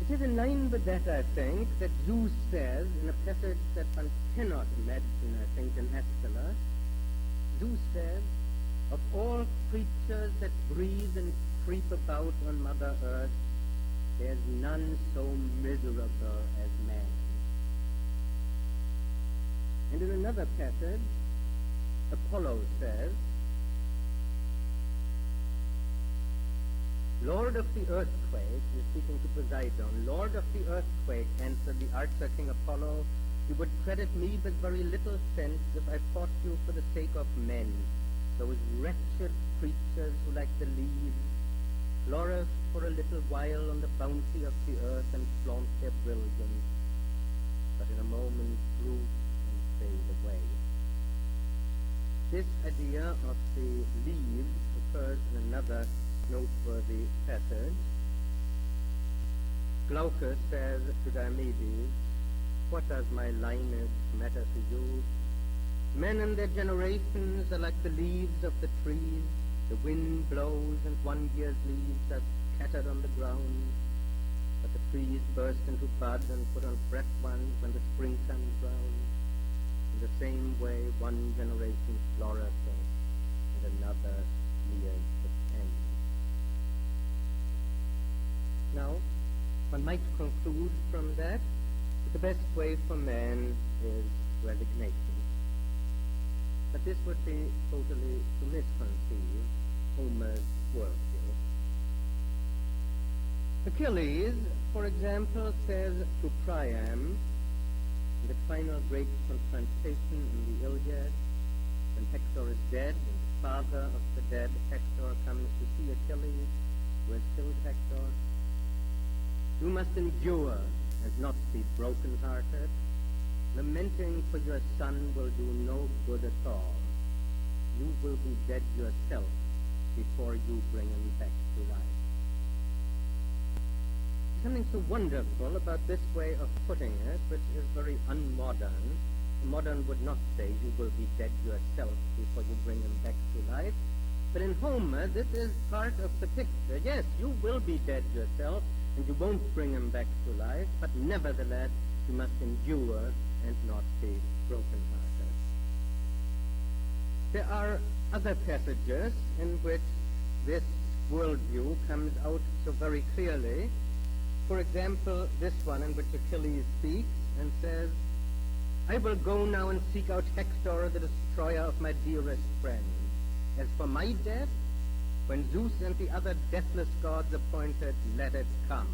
It is in line with that, I think, that Zeus says in a passage that one cannot imagine, I think, in Aeschylus. Zeus says, of all creatures that breathe and creep about on Mother Earth, there's none so miserable as man. And in another passage, Apollo says, Lord of the earthquake, he's speaking to Poseidon, Lord of the earthquake, answered the archer King Apollo, you would credit me with very little sense if I fought you for the sake of men, those wretched creatures who, like the leaves, flourish for a little while on the bounty of the earth and flaunt their brilliance, but in a moment droop and fade away. This idea of the leaves occurs in another noteworthy passage. Glaucus says to Diomedes, what does my lineage matter to you? Men and their generations are like the leaves of the trees. The wind blows and one year's leaves are scattered on the ground, but the trees burst into bud and put on fresh ones when the spring comes round. In the same way, one generation flourishes and another nears its end. Now, one might conclude from that the best way for man is resignation. But this would be totally to misconceive Homer's worldview. Achilles, for example, says to Priam, in the final great confrontation in the Iliad, when Hector is dead, and the father of the dead Hector comes to see Achilles, who has killed Hector, you must endure and not be broken-hearted. Lamenting for your son will do no good at all. You will be dead yourself before you bring him back to life. There's something so wonderful about this way of putting it, which is very unmodern. The modern would not say you will be dead yourself before you bring him back to life. But in Homer, this is part of the picture. Yes, you will be dead yourself, and you won't bring him back to life, but nevertheless, you must endure and not be broken-hearted. There are other passages in which this worldview comes out so very clearly. For example, this one in which Achilles speaks and says, I will go now and seek out Hector, the destroyer of my dearest friend. As for my death, when Zeus and the other deathless gods appointed, let it come.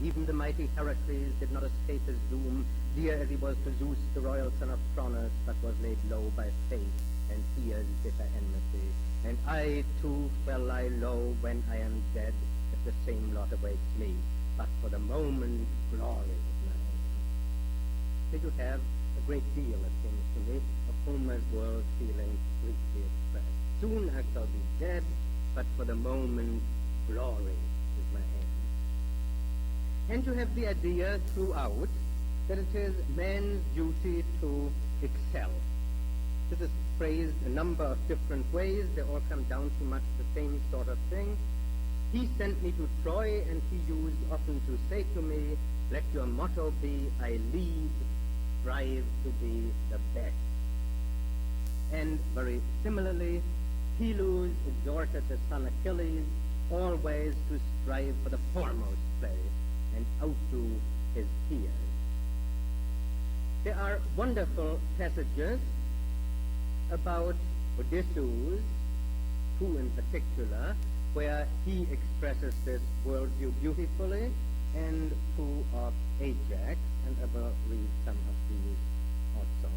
Even the mighty Heracles did not escape his doom, dear as he was to Zeus, the royal son of Cronus, but was laid low by fate and fears bitter enmity. And I too shall lie low when I am dead, if the same lot awaits me. But for the moment, glory is my aim. Here you have a great deal, it seems to me, of Homer's world feeling briefly expressed. Soon I shall be dead, but for the moment, glory is my aim. And you have the idea throughout that it is man's duty to excel. This is phrased a number of different ways. They all come down to much the same sort of thing. He sent me to Troy, and he used often to say to me, let your motto be, I lead, strive to be the best. And very similarly, Peleus exhorted the son Achilles always to strive for the foremost place and outdo his peers. There are wonderful passages about Odysseus, two in particular, where he expresses this worldview beautifully, and two of Ajax, and I will read some of these also.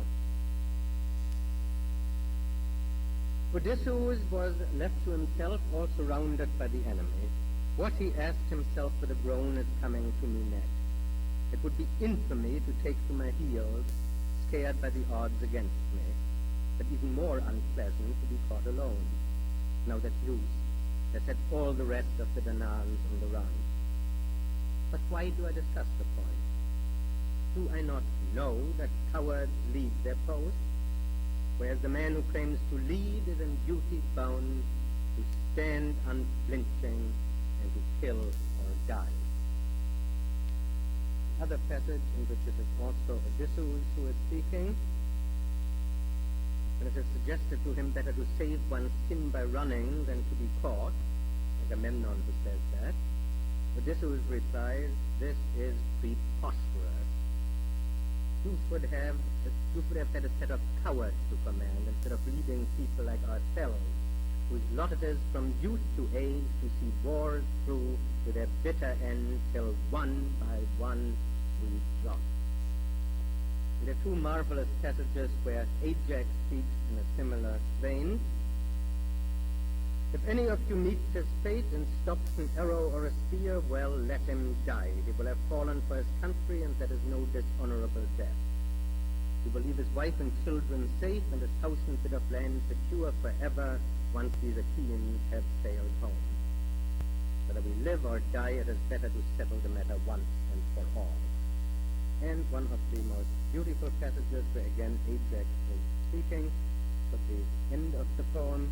Odysseus was left to himself, all surrounded by the enemy. What, he asked himself with a groan, is coming to me next? It would be infamy to take to my heels, scared by the odds against me, but even more unpleasant to be caught alone, now that Zeus has set all the rest of the Danaans on the run. But why do I discuss the point? Do I not know that cowards leave their post, whereas the man who claims to lead is in duty bound to stand unflinching and to kill or die? other passage in which it is also Odysseus who is speaking. And it is suggested to him better to save one's skin by running than to be caught, Agamemnon who says that. Odysseus replies, this is preposterous. Who should have had a set of cowards to command instead of leading people like ourselves, whose lot it is from youth to age to see wars through to their bitter end till one by one we drop. There are two marvelous passages where Ajax speaks in a similar vein. If any of you meets his fate and stops an arrow or a spear, well, let him die. He will have fallen for his country, and that is no dishonorable death. He will leave his wife and children safe, and his house and bit of land secure forever, once these Achaeans have sailed home. Whether we live or die, it is better to settle the matter once and for all. And one of the most beautiful passages where again Ajax is speaking, at the end of the poem.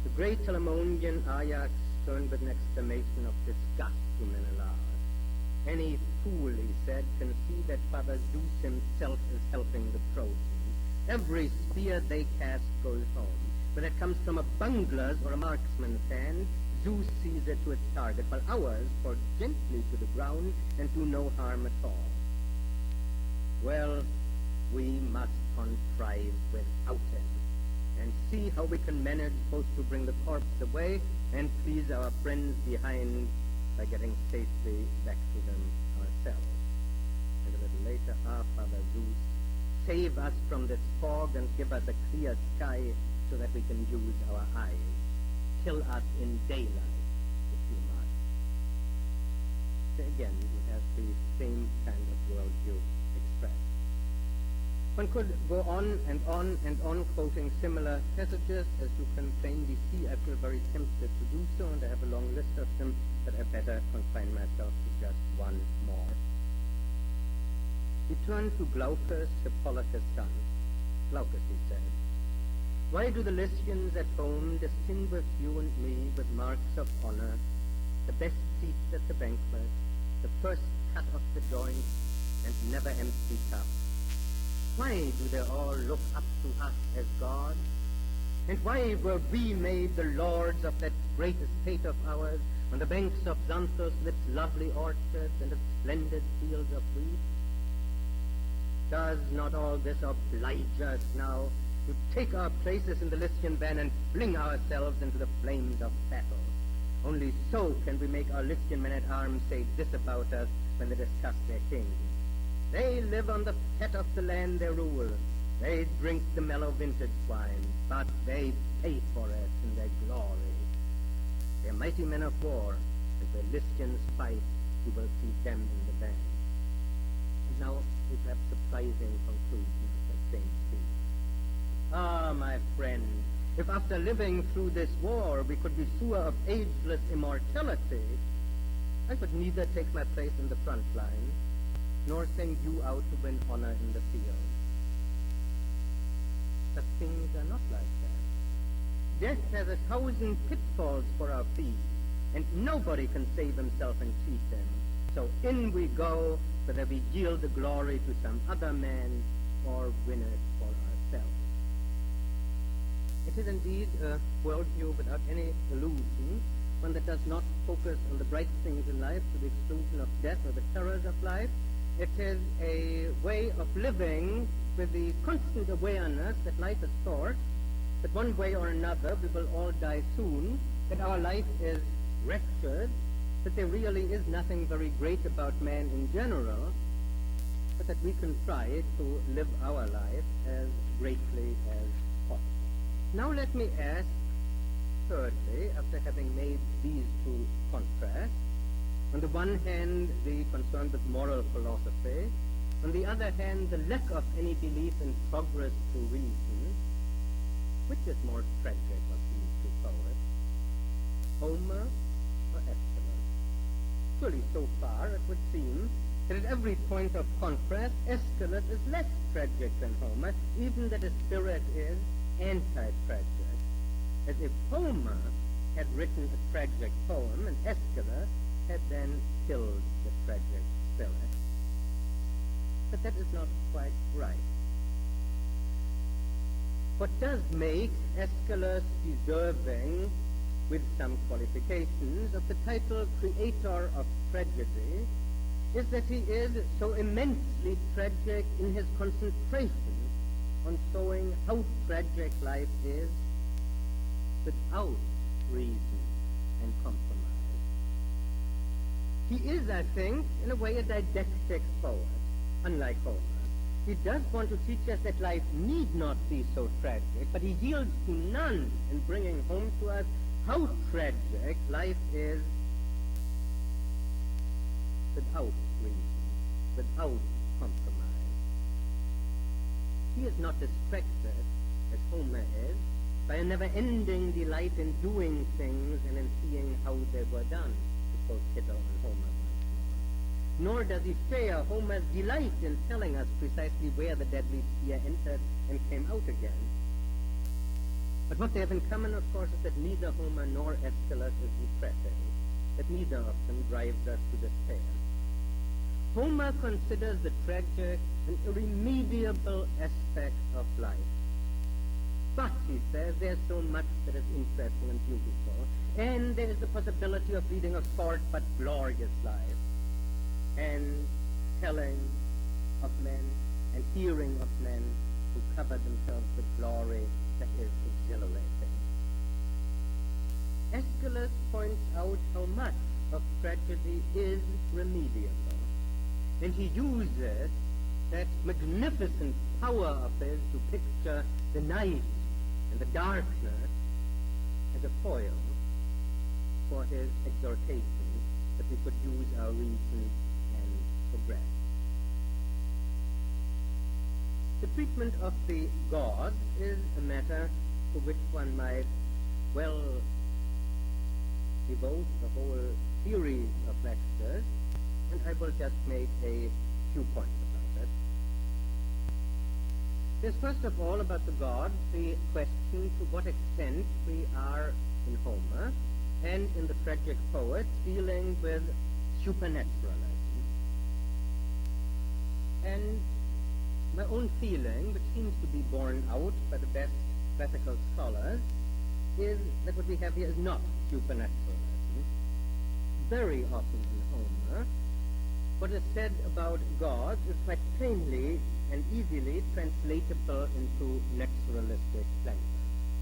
The great Telamonian Ajax turned with an exclamation of disgust to Menelaus. Any fool, he said, can see that Father Zeus himself is helping the Trojans. Every spear they cast goes home. When it comes from a bungler's or a marksman's hand, Zeus sees it to its target, while ours fall gently to the ground and do no harm at all. Well, we must contrive without him, and see how we can manage both to bring the corpse away and please our friends behind by getting safely back to them ourselves. And a little later, our Father Zeus, save us from this fog and give us a clear sky so that we can use our eyes. Kill us in daylight, if you must. So again, you have the same kind of worldview expressed. One could go on and on and on quoting similar passages. As you can plainly see, I feel very tempted to do so, and I have a long list of them, but I better confine myself to just one more. He turned to Glaucus, Hippolochus' son. Glaucus, he said, why do the Lycians at home distinguish you and me with marks of honor, the best seats at the banquet, the first cut of the joint, and never empty cup? Why do they all look up to us as gods? And why were we made the lords of that great estate of ours, on the banks of Xanthus with its lovely orchards and its splendid fields of wheat? Does not all this oblige us now to take our places in the Lycian van and fling ourselves into the flames of battle? Only so can we make our Lycian men-at-arms say this about us when they discuss their king. They live on the fat of the land they rule. They drink the mellow vintage wine, but they pay for it in their glory. They are mighty men of war, and where Lycians fight, you will see them in the van. And now a perhaps surprising conclusion of that same speech. Ah, my friend, if after living through this war we could be sure of ageless immortality, I could neither take my place in the front line, nor send you out to win honor in the field. But things are not like that. Death has 1,000 pitfalls for our feet, and nobody can save himself and cheat them. So in we go, whether we yield the glory to some other man or win it for ourselves. It is indeed a worldview without any illusion, one that does not focus on the bright things in life to the exclusion of death or the terrors of life. It is a way of living with the constant awareness that life is short, that one way or another we will all die soon, that our life is wretched, that there really is nothing very great about man in general, but that we can try to live our life as greatly as possible. Now let me ask, thirdly, after having made these two contrasts, on the one hand, the concern with moral philosophy, on the other hand, the lack of any belief in progress through reason, which is more tragic of these two poets, Homer or Aeschylus? Surely so far it would seem that at every point of contrast, Aeschylus is less tragic than Homer, even that his spirit is anti-tragic, as if Homer had written a tragic poem, and Aeschylus had then killed the tragic spirit. But that is not quite right. What does make Aeschylus deserving, with some qualifications, of the title creator of tragedy is that he is so immensely tragic in his concentration on showing how tragic life is without reason and compromise. He is, I think, in a way a didactic poet, unlike Homer. He does want to teach us that life need not be so tragic, but he yields to none in bringing home to us how tragic life is without reason, without compromise. He is not distracted, as Homer is, by a never-ending delight in doing things and in seeing how they were done, to quote Kittle and Homer once more. Nor does he share Homer's delight in telling us precisely where the deadly spear entered and came out again. But what they have in common, of course, is that neither Homer nor Aeschylus is depressing, that neither of them drives us to despair. Homer considers the tragic an irremediable aspect of life. But, he says, there's so much that is interesting and beautiful, and there is the possibility of leading a short but glorious life, and telling of men and hearing of men who cover themselves with glory that is exhilarating. Aeschylus points out how much of tragedy is remediable, and he uses that magnificent power of his to picture the night and the darkness as a foil for his exhortation that we could use our reason and progress. The treatment of the gods is a matter to which one might well devote a whole series of lectures, and I will just make a few points about it. There's first of all about the gods the question to what extent we are in Homer and in the tragic poets dealing with supernaturalism. And my own feeling, which seems to be borne out by the best classical scholars, is that what we have here is not supernaturalism. Very often in Homer, what is said about gods is quite plainly and easily translatable into naturalistic language.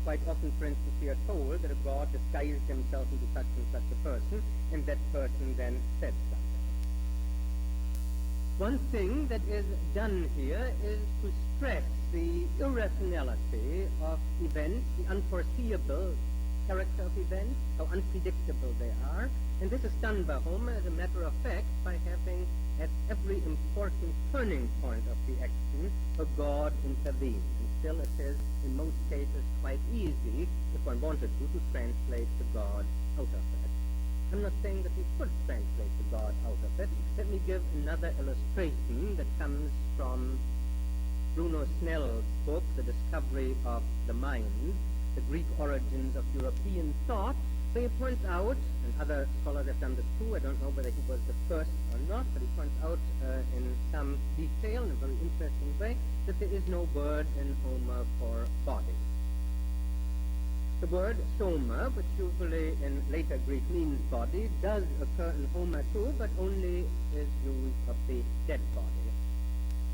Quite often, for instance, we are told that a god disguised himself into such and such a person, and that person then said something. One thing that is done here is to stress the irrationality of events, the unforeseeable character of events, how unpredictable they are, and this is done by Homer, as a matter of fact, by having at every important turning point of the action a god intervene. And still it is, in most cases, quite easy, if one wanted to translate the god out of it. I'm not saying that we could translate the god out of it. Let me give another illustration that comes from Bruno Snell's book, The Discovery of the Mind, the Greek origins of European thought, where he points out, and other scholars have done this too, I don't know whether he was the first or not, but he points out in some detail, in a very interesting way, that there is no word in Homer for body. The word soma, which usually in later Greek means body, does occur in Homer too, but only is used of the dead body.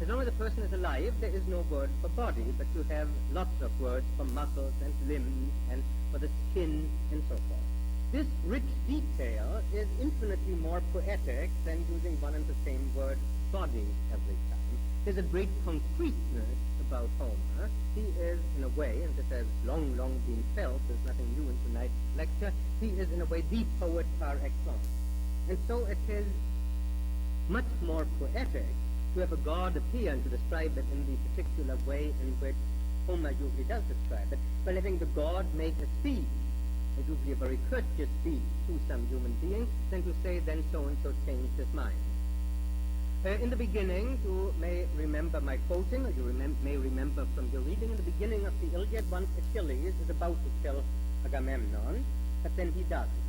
As long as a person is alive, there is no word for body, but you have lots of words for muscles and limbs and for the skin and so forth. This rich detail is infinitely more poetic than using one and the same word body every time. There's a great concreteness about Homer. He is, in a way, and this has long been felt, there's nothing new in tonight's lecture, he is, in a way, the poet par excellence. And so it is much more poetic to have a god appear and to describe it in the particular way in which Homer usually does describe it, by letting the god make a speech, and usually a very courteous speech to some human being, than to say, then so-and-so changed his mind. In the beginning, you may remember my quoting, or you may remember from your reading, in the beginning of the Iliad, once Achilles is about to kill Agamemnon, but then he doesn't.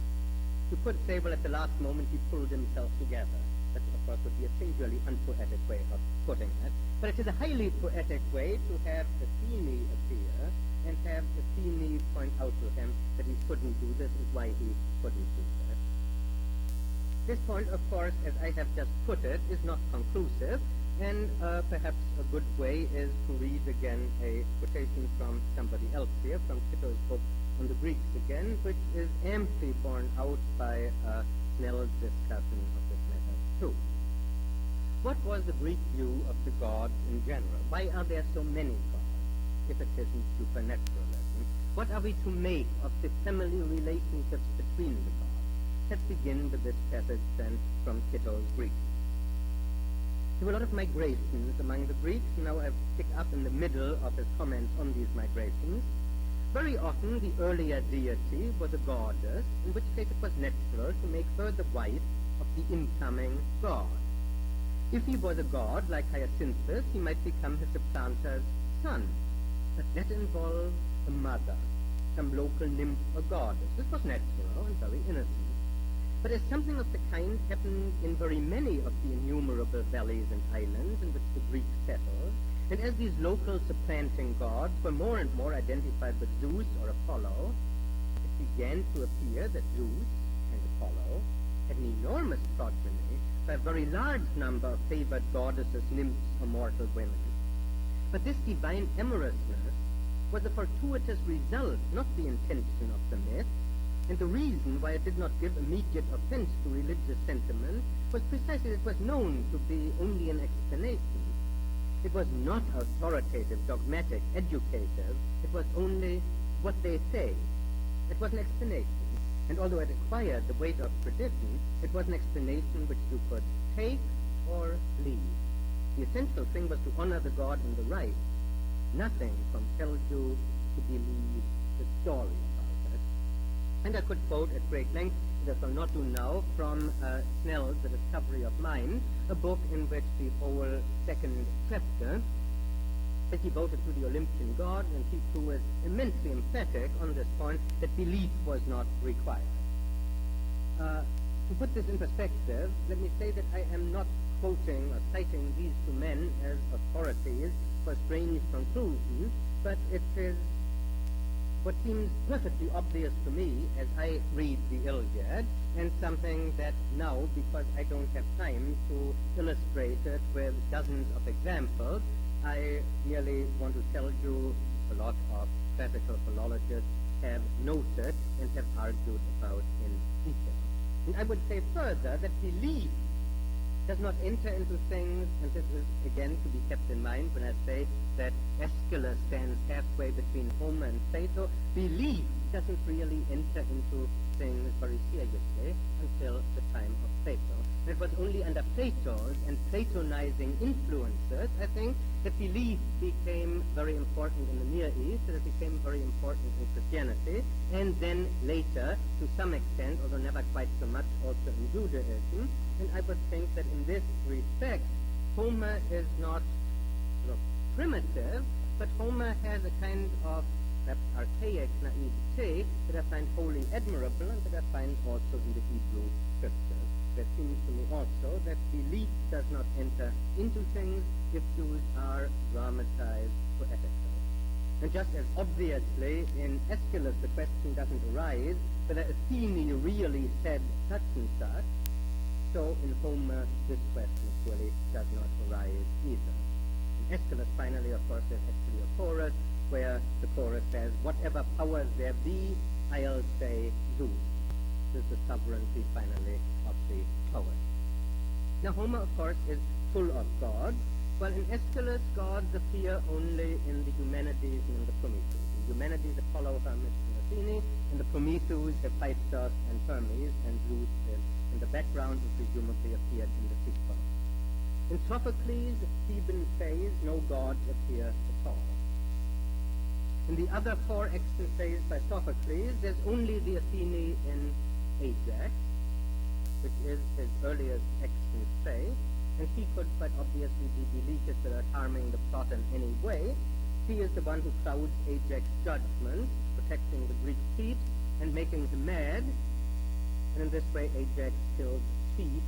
You could say, well, at the last moment he pulled himself together. That, of course, would be a singularly unpoetic way of putting it. But it is a highly poetic way to have Athene appear and have Athene point out to him that he couldn't do this and why he couldn't do this. This point, of course, as I have just put it, is not conclusive, and perhaps a good way is to read again a quotation from somebody else here, from Kitto's book on the Greeks again, which is amply borne out by Snell's discussion of this matter too. What was the Greek view of the gods in general? Why are there so many gods, if it isn't supernaturalism? What are we to make of the family relationships between the gods? Let's begin with this passage then from Kitto's Greeks. There were a lot of migrations among the Greeks. Now I've picked up in the middle of his comments on these migrations. Very often the earlier deity was a goddess, in which case it was natural to make her the wife of the incoming god. If he was a god, like Hyacinthus, he might become his supplanter's son. But that involved a mother, some local nymph or goddess. This was natural and very innocent. But as something of the kind happened in very many of the innumerable valleys and islands in which the Greeks settled, and as these local supplanting gods were more and more identified with Zeus or Apollo, it began to appear that Zeus and Apollo had an enormous progeny by a very large number of favored goddesses, nymphs, or mortal women. But this divine amorousness was a fortuitous result, not the intention of the myth, and the reason why it did not give immediate offense to religious sentiment was precisely that it was known to be only an explanation. It was not authoritative, dogmatic, educative. It was only what they say. It was an explanation. And although it acquired the weight of tradition, it was an explanation which you could take or leave. The essential thing was to honor the god in the right. Nothing compelled you to believe the story about it. And I could quote at great length, as I shall not do now, from Snell's The Discovery of Mind, a book in which the whole second chapter is devoted to the Olympian god, and he too is immensely emphatic on this point that belief was not required. To put this in perspective, let me say that I am not quoting or citing these two men as authorities for strange conclusions, but it is what seems perfectly obvious to me as I read the Iliad, and something that now, because I don't have time to illustrate it with dozens of examples, I merely want to tell you a lot of classical philologists have noted and have argued about in detail. And I would say further that belief does not enter into things, and this is again to be kept in mind when I say that Aeschylus stands halfway between Homer and Plato. Belief doesn't really enter into things very seriously until the time of Plato. And it was only under Plato's and Platonizing influences, I think, that belief became very important in the Near East, and it became very important in Christianity, and then later, to some extent, although never quite so much, also in Judaism. And I would think that in this respect, Homer is not sort of primitive, but Homer has a kind of perhaps archaic naivete that I find wholly admirable and that I find also in the Hebrew scriptures. It seems to me also that belief does not enter into things if those are dramatized poetically. And just as obviously in Aeschylus the question doesn't arise whether Athene really said such and such, so in Homer this question surely does not arise either. In Aeschylus finally, of course, there's actually a chorus where the chorus says, whatever powers there be, I'll say Zeus. This is the sovereignty finally of the poet. Now Homer, of course, is full of gods, while in Aeschylus gods appear only in the Eumenides and in the Prometheus. In Eumenides, Apollo, Hermes, and Athene, and the Prometheus, Hephaestus, and Hermes, and Zeus is in the background and presumably appeared in the sequel. In Sophocles' Theban phase, no gods appear at all. In the other four extant phases by Sophocles, there's only the Athene in Ajax, which is his earliest extant phase, and she could quite obviously be deleted without harming the plot in any way. She is the one who crowds Ajax's judgment, protecting the Greek chiefs, and making him mad, and in this way Ajax kills sheep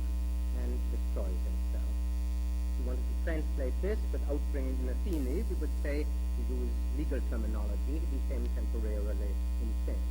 and destroys himself. If you wanted to translate this without bringing in Athene, we would say, to use legal terminology, he became temporarily insane.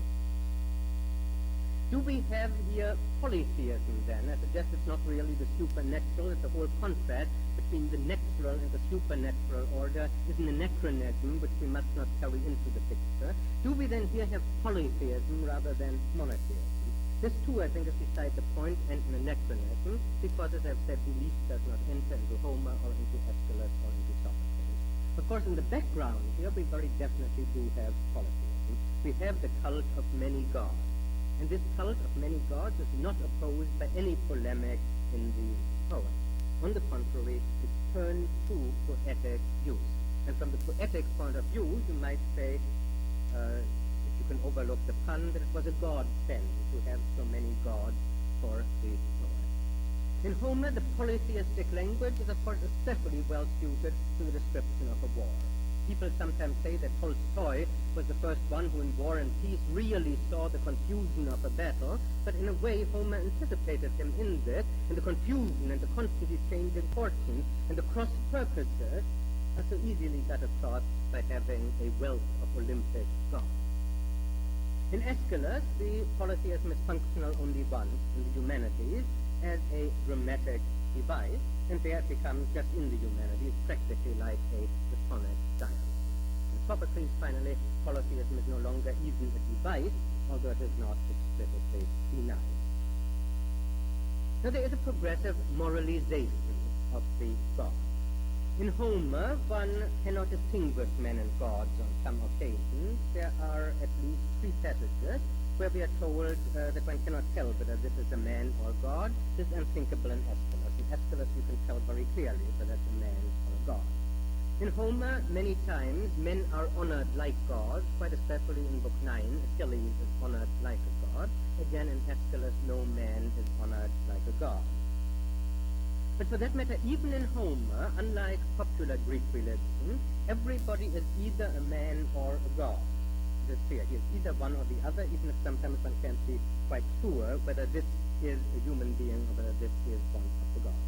Do we have here polytheism then? I suggest it's not really the supernatural, it's the whole contrast between the natural and the supernatural order is an anachronism which we must not carry into the picture. Do we then here have polytheism rather than monotheism? This too, I think, is beside the point and an anachronism, because, as I've said, belief does not enter into Homer or into Aeschylus or into Sophocles. Of course, in the background here, we very definitely do have polytheism. We have the cult of many gods. And this cult of many gods is not opposed by any polemic in the poem. On the contrary, it turns to poetic use. And from the poetic point of view, you might say, if you can overlook the pun, that it was a godsend to have so many gods for the poet. In Homer, the polytheistic language is, of course, especially well suited to the description of a war. People sometimes say that Tolstoy was the first one who in War and Peace really saw the confusion of a battle, but in a way Homer anticipated him in this, and the confusion and the constantly changing fortunes and the cross purposes are so easily got across by having a wealth of Olympic gods. In Aeschylus, the polytheism is functional only once in the humanities as a dramatic device, and there it becomes, just in the humanities, practically like a Platonic dialogue. In Sophocles, finally, polytheism is no longer even a device, although it is not explicitly denied. Now there is a progressive moralization of the gods. In Homer, one cannot distinguish men and gods on some occasions. There are at least 3 passages where we are told that one cannot tell whether this is a man or god. This is unthinkable in Aeschylus. In Aeschylus you can tell very clearly whether it's a man or a god. In Homer, many times, men are honored like gods, quite especially in Book 9, Achilles is honored like a god. Again, in Aeschylus, no man is honored like a god. But for that matter, even in Homer, unlike popular Greek religion, everybody is either a man or a god. It is clear, he is either one or the other, even if sometimes one can't be quite sure whether this is a human being or whether this is one of the gods.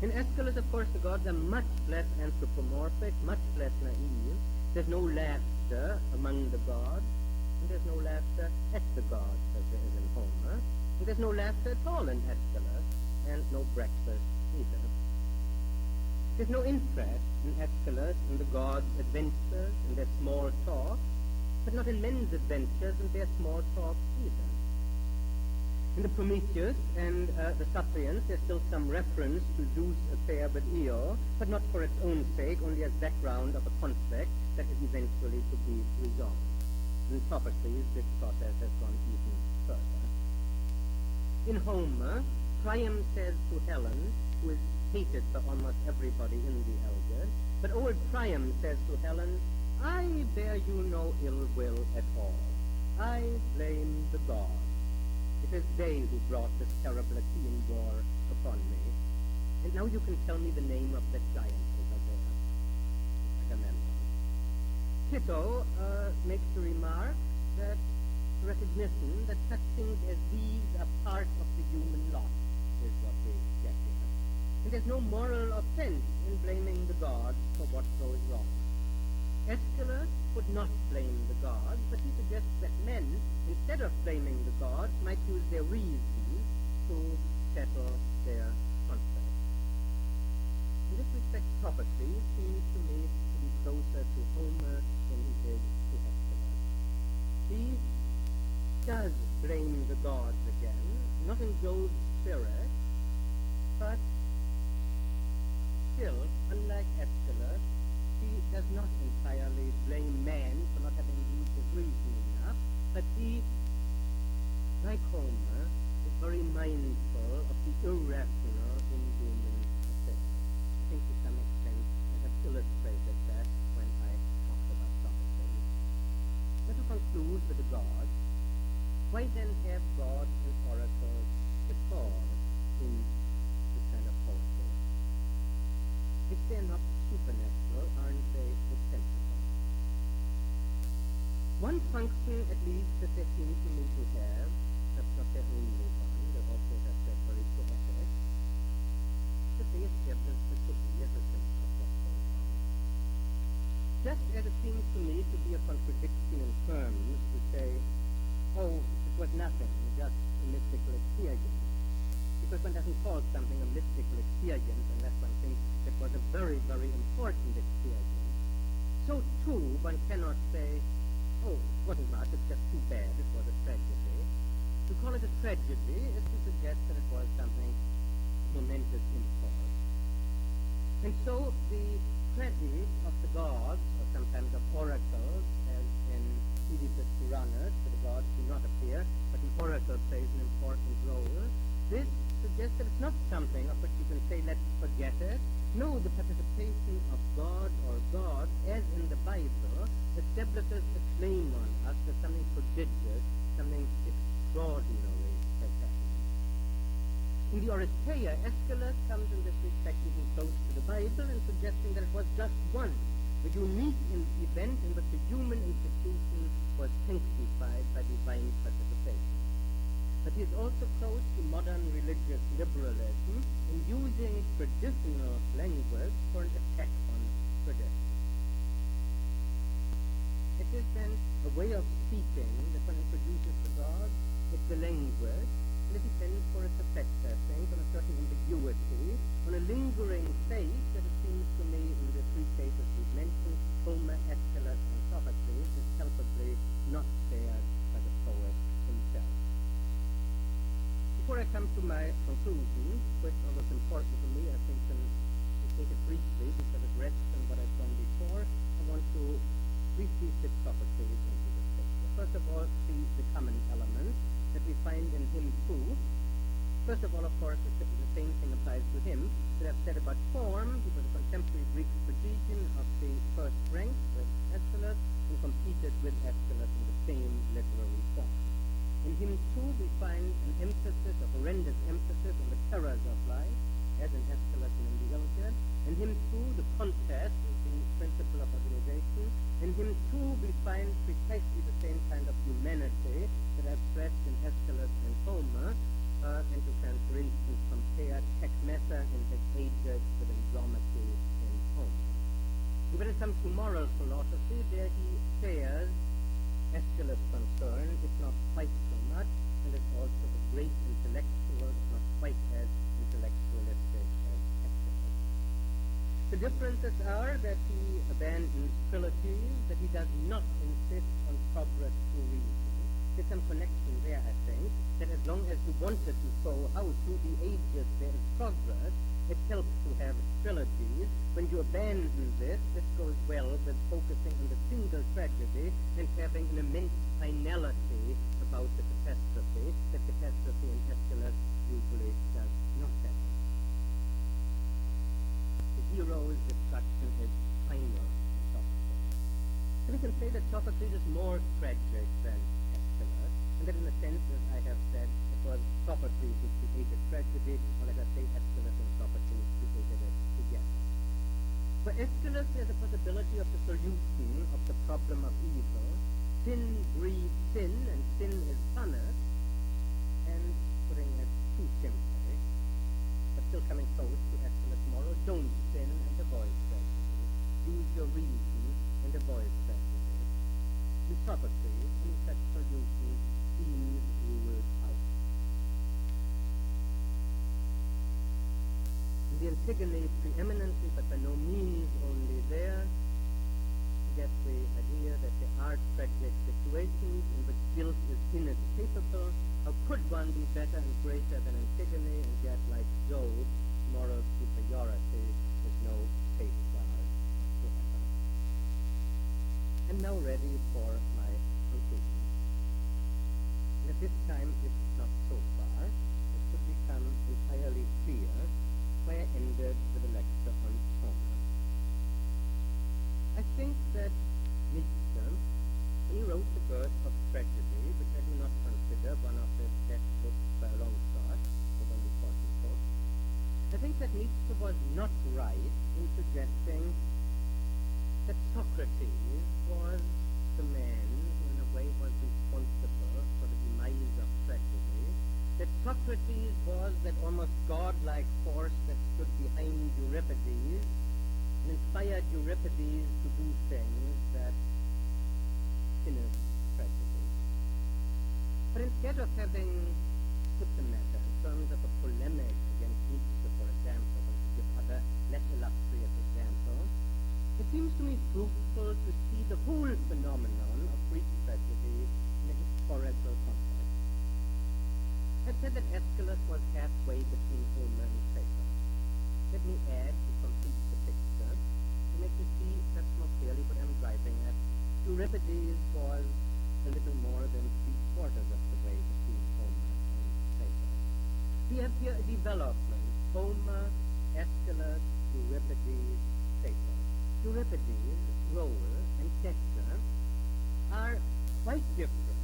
In Aeschylus, of course, the gods are much less anthropomorphic, much less naive. There's no laughter among the gods, and there's no laughter at the gods as there is in Homer. And there's no laughter at all in Aeschylus, and no breakfast either. There's no interest in Aeschylus in the gods' adventures and their small talk, but not in men's adventures and their small talk either. In the Prometheus and the Suppliants, there's still some reference to Zeus' affair with Io, but not for its own sake, only as background of a conflict that is eventually to be resolved. In Sophocles, this process has gone even further. In Homer, Priam says to Helen, who is hated by almost everybody in the Eldad, but old Priam says to Helen, I bear you no ill will at all. I blame the gods. It is they who brought this terrible Achaean war upon me. And now you can tell me the name of that giant over there, Agamemnon. Tito makes the remark that recognition that such things as these are part of the human lot is what we get here. And there's no moral offense in blaming the gods for what goes wrong. Aeschylus would not blame the gods, but he suggests that men, instead of blaming the gods, might use their reason to settle their conflict. In this respect, Sophocles seems to me to be closer to Homer than he is to Aeschylus. He does blame the gods again, not in Jove's spirit, but still, unlike Aeschylus, he does not entirely blame man for not having used his reason enough, but he, like Homer, is very mindful of the irrational in human affairs. I think to some extent I have illustrated that when I talked about Sophocles. Now to conclude with the gods, why then have gods and oracles at all in this kind of poetry? If they're not supernatural, aren't they ostensible? One function, at least, that they seem to me to have, that's not their only one, they also have that very poetic, that they establish the city as a center of what goes on. Just as it seems to me to be a contradiction in terms to say, oh, it was nothing, just a mystical experience. Because one doesn't call something a mystical experience unless one thinks it was a very, very important experience. So too, one cannot say, oh, it wasn't much, it's just too bad, it was a tragedy. To call it a tragedy is to suggest that it was something momentous in import. And so the presence of the gods, or sometimes of oracles, as in Oedipus Tyrannus, where the gods do not appear, but an oracle plays an important role, this suggests that it's not something of which you can say, let's forget it. No, the participation of God or gods, as in the Bible, establishes a claim on us that something prodigious, something extraordinary has happened. In the Oresteia, Aeschylus comes in this respect even close to the Bible in suggesting that it was just one, a unique event in which the human institution was sanctified by divine participation. But he is also close to modern religious liberalism in using traditional language for an attack on tradition. It is then a way of speaking that one introduces to God. It's the language, and it depends for its effect, I think, on a certain ambiguity, on a lingering faith that it seems to me in the three cases we've mentioned, Homer, Aeschylus, and Sophocles, is palpably not spared by the poet himself. Before I come to my conclusion, which, although it's important to me, I think can take it briefly because it rests on what I've done before, I want to briefly fit Sophocles into this picture. First of all, see the common elements that we find in him too. First of all, of course, the same thing applies to him that I've said about form. He was a contemporary Greek tragedian of the first rank with Aeschylus and competed with Aeschylus in the same literary form. In him, too, we find an emphasis, a horrendous emphasis on the terrors of life, as in Aeschylus and in the Iliad. In him, too, the contest is the principle of organization. In him, too, we find precisely the same kind of humanity that I've stressed in Aeschylus and Homer, and you can, for instance, compare Tecmessa in his Ajax with Andromache in Homer. And when it comes to moral philosophy, there he shares Aeschylus' concern, if not quite so much, and is also a great intellectual, not quite as intellectualistic as Aeschylus. The differences are that he abandons trilogies, that he does not insist on progress through reason. There's some connection there, I think, that as long as you wanted to show how through the ages there is progress, it helps to have trilogies. When you abandon this goes well with focusing on the single tragedy and having an immense finality about the catastrophe. The catastrophe in Aeschylus usually does not have. The hero's destruction is final in Sophocles. So we can say that Sophocles is more tragic than Aeschylus, and that in a sense, as I have said, it was Sophocles who created tragedy, or let us say Aeschylus and Sophocles created it together. For Aeschylus, there's a possibility of the solution of the problem of evil. Sin breeds sin, and sin is punished. And putting it too simply, but still coming close to Aeschylus' moral, don't sin and avoid tragedy. Use your reason and avoid tragedy. In Sophocles, any such solution seems ruled out. In the Antigone preeminently, but by no means only there, you get the idea that there are tragic situations in which guilt is inescapable. How could one be better and greater than Antigone, and yet, like Job, moral superiority is no safeguard whatsoever. I'm now ready for my conclusion. And at this time, if not so far, it should become entirely clear why I ended with a lecture on Homer. I think that Nietzsche, when he wrote the birth of tragedy, which I do not consider one of his best books by a long shot, although an important book, I think that Nietzsche was not right in suggesting that Socrates was the man who in a way, was responsible for the demise of tragedy, that Socrates was that almost godlike force that stood behind Euripides and inspired Euripides to do things that finished tragedy. But instead of having put the matter in terms of a polemic against Nietzsche, for example, or to give other less illustrious examples, it seems to me fruitful to see the whole phenomenon of Greek tragedy in a historical context. I've said that Aeschylus was halfway between Homer and Plato. Let me add, to complete the picture, to make you see perhaps more clearly what I'm driving at. Euripides was a little more than 3/4 of the way between Homer and Plato. We have here a development: Homer, Aeschylus, Euripides, Plato. Euripides' role and stature are quite different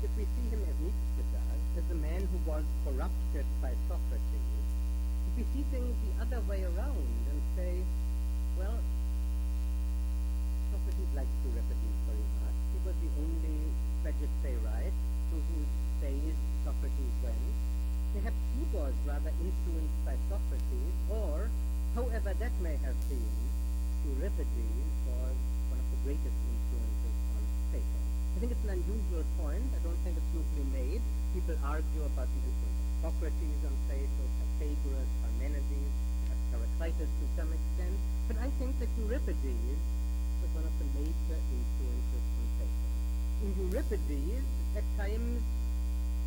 if we see him as Nietzsche does, as a man who was corrupted by Socrates. If we see things the other way around and say, well, Socrates liked Euripides very much. He was the only plagiaristic to whose days Socrates went. Perhaps he was rather influenced by Socrates, or, however that may have been, Euripides was one of the greatest influences on Plato. I think it's an unusual point. I don't think it's usually made. People argue about the influence of Socrates on Plato, Pythagoras, Parmenides, Heraclitus to some extent. But I think that Euripides was one of the major influences on Plato. In Euripides, at times,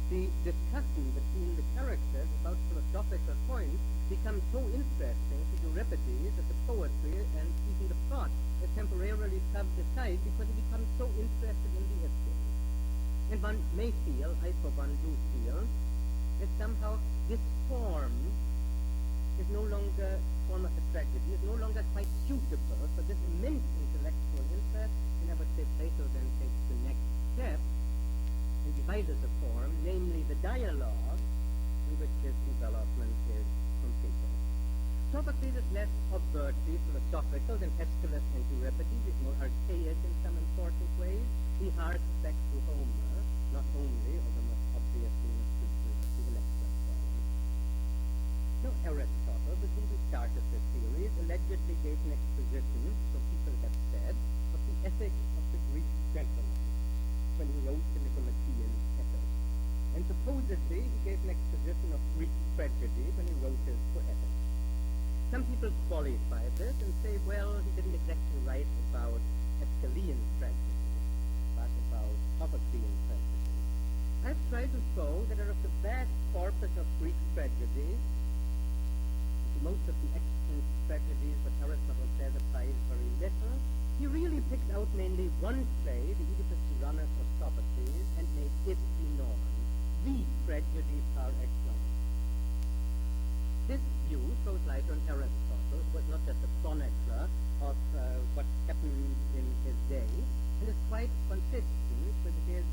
the discussion between the characters about philosophical points becomes so interesting to Euripides that the poetry and even the plot is temporarily shoved aside because he becomes so interested in the issue. And one may feel, I for one do feel, that somehow this form is no longer a form of a tragedy, is no longer quite suitable for this immense intellectual interest, and I would say Plato then takes the next step and devises a form, namely the dialogue, in which this development is completed. Sophocles is less overtly philosophical than Aeschylus and Euripides, is more archaic in some important ways. He harks back to Homer, not only, although most obviously in the features of the Electra story. Now Aristotle, with whom we started this series, allegedly gave an exposition, so people have said, of the ethics of the Greek gentleman when he wrote the Nicomachean Ethics. And supposedly he gave an exposition of Greek tragedy when he wrote his Poetics. Some people qualify this and say, well, he didn't exactly write about Aeschylean tragedy, but about Sophoclean tragedy. I've tried to show that out of the vast corpus of Greek tragedy, most of the extant tragedies that Aristotle says applies very little, he really picked out mainly one play, the Oedipus Tyrannus of Sophocles, and made it the norm, the tragedy par excellence. This view throws light on Aristotle, who was not just a chronicler of what happened in his day, and is quite consistent with his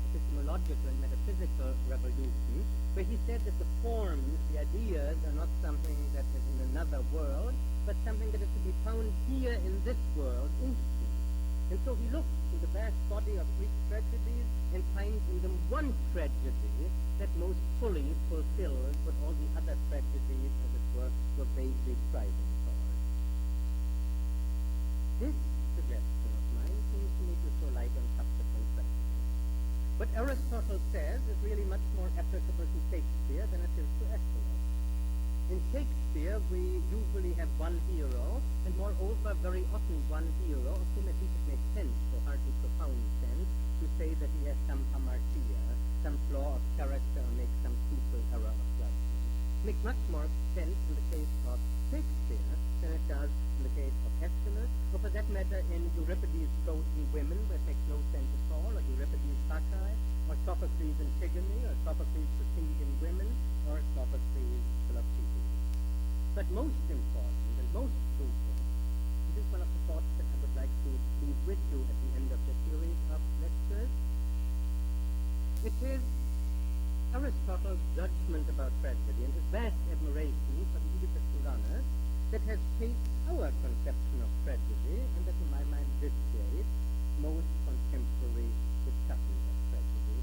epistemological and metaphysical revolution, where he said that the forms, the ideas, are not something that is in another world, but something that is to be found here in this world, instant. And so he looks to the vast body of Greek tragedies and finds in them one tragedy that most fully fulfills what all the other tragedies, as it were vaguely striving for. This suggestion of mine seems to me to throw light on subsequent tragedies. What Aristotle says is really much more applicable to Shakespeare than it is to Aeschylus. In Shakespeare, we usually have one hero, and moreover, very often one hero, of whom at least it makes sense, or hardly profound sense, to say that he has some hamartia, some flaw of character, or makes some crucial error of judgment. It makes much more sense in the case of Shakespeare than it does in the case of Aeschylus, or for that matter in Euripides' Chosen Women, where it makes no sense at all, or Euripides' Bacchae, or Sophocles' Antigone, or Sophocles' Procindian Women, or Sophocles' Philoctetes. But most important and most crucial, this is one of the thoughts that I would like to leave with you at the end of the series of lectures. It is Aristotle's judgment about tragedy and his vast admiration for the Oedipus Tyrannus that has shaped our conception of tragedy, and that in my mind this days most contemporary with discussions of tragedy.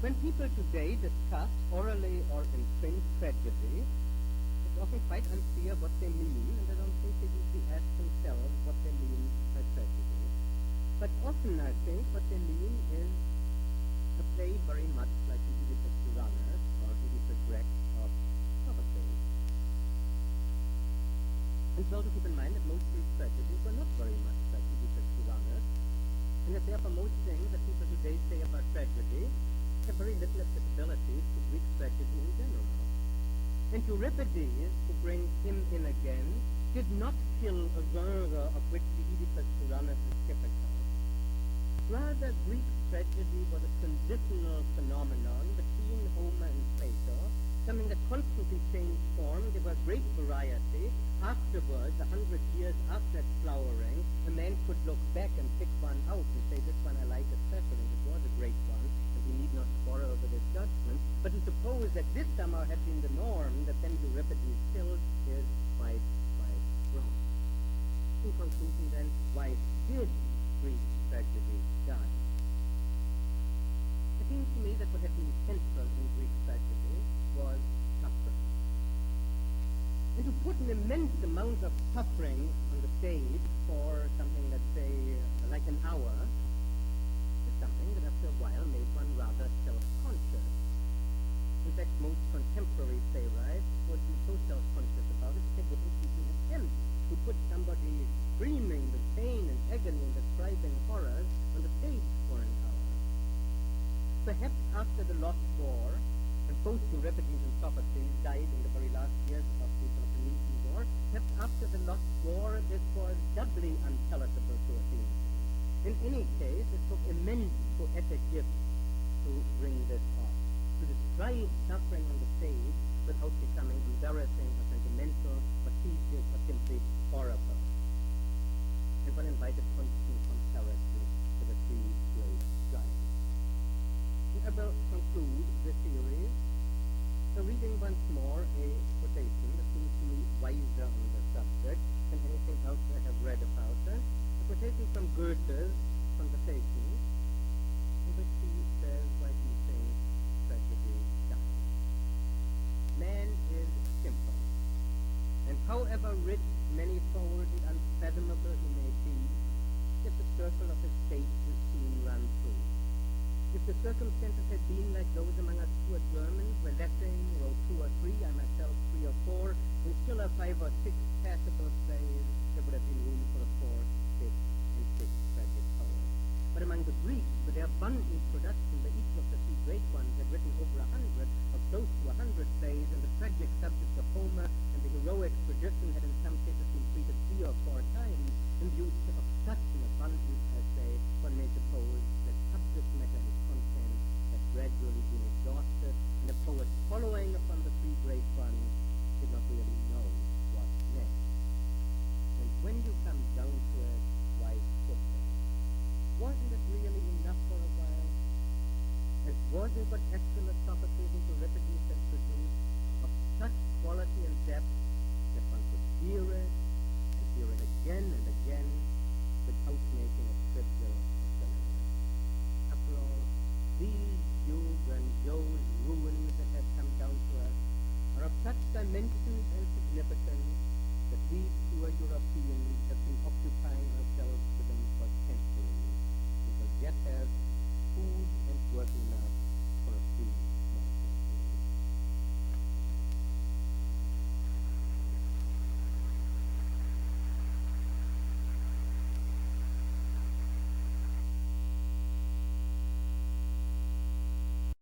When people today discuss orally or in print tragedy, it's often quite unclear what they mean, and I don't think they usually ask themselves what they mean by tragedy. But often I think what they mean is a play very much like the Oedipus Tyrannus or Oedipus Rex of Sophocles. And so to keep in mind that most Greek tragedies were not very much like Oedipus Tyrannus, and that therefore most things that people today say about tragedy have very little applicability to Greek tragedy in general. And Euripides, who brings him in again, did not kill a genre of which the Oedipus Tyrannus is typical. Rather, Greek tragedy was a transitional phenomenon between Homer and Plato, something that constantly changed form. There was great variety. Afterwards, 100 years after its flowering, a man could look back and pick one out and say, this one I like especially, and it was a great one, and we need not quarrel over this judgment. But to suppose that this somehow had been the norm, that then Euripides killed, is quite wrong. In conclusion then, why did Greek tragedy die? It seems to me that what had been central in Greek tragedy was suffering. And to put an immense amount of suffering on the stage for something, let's say, like an hour, is something that after a while made one rather self-conscious. In fact, most contemporary playwrights would be so self-conscious about it that they wouldn't even attempt to put somebody screaming with pain and agony and describing horrors on the stage for an hour. Perhaps after the Lost War, and both Euripides and Sophocles died in the very last years of the Peloponnesian War, perhaps after the Lost War this was doubly unpalatable to Athenians. In any case, it took immense poetic gifts to bring this off, to describe suffering on the stage without becoming embarrassing or sentimental or tedious or simply horrible. And one invited constant comparison to the three great giants. I will conclude this series by reading once more a quotation that seems to me wiser on the subject than anything else I have read about it. A quotation from Goethe's Conversations, in which he says why he thinks tragedy dies. Man is simple, and however rich, manifold, and unfathomable he may be, yet the circle of his fate will soon run through. If the circumstances had been like those among us poor Germans, where Lessing wrote 2 or 3, I myself 3 or 4, in still a 5 or 6 passable plays, there would have been room for a 4th, 5th, and 6th tragic poets. But among the Greeks, with their abundant production, where each of the 3 great ones had written over 100, or close to 100 plays, and the tragic subject of Homer and the heroic tradition had in some cases been treated 3 or 4 times, in view of such an abundance as they, one may suppose that subject matter and content had gradually been exhausted, and the poets following upon the 3 great ones did not really know what next. And when you come down to it, why should they? Wasn't it really enough for a while? And wasn't what Aeschylus, Sophocles, and Euripides had produced of such quality and depth that one could hear it and hear it again and again without making a trivial of the After all, these few grandiose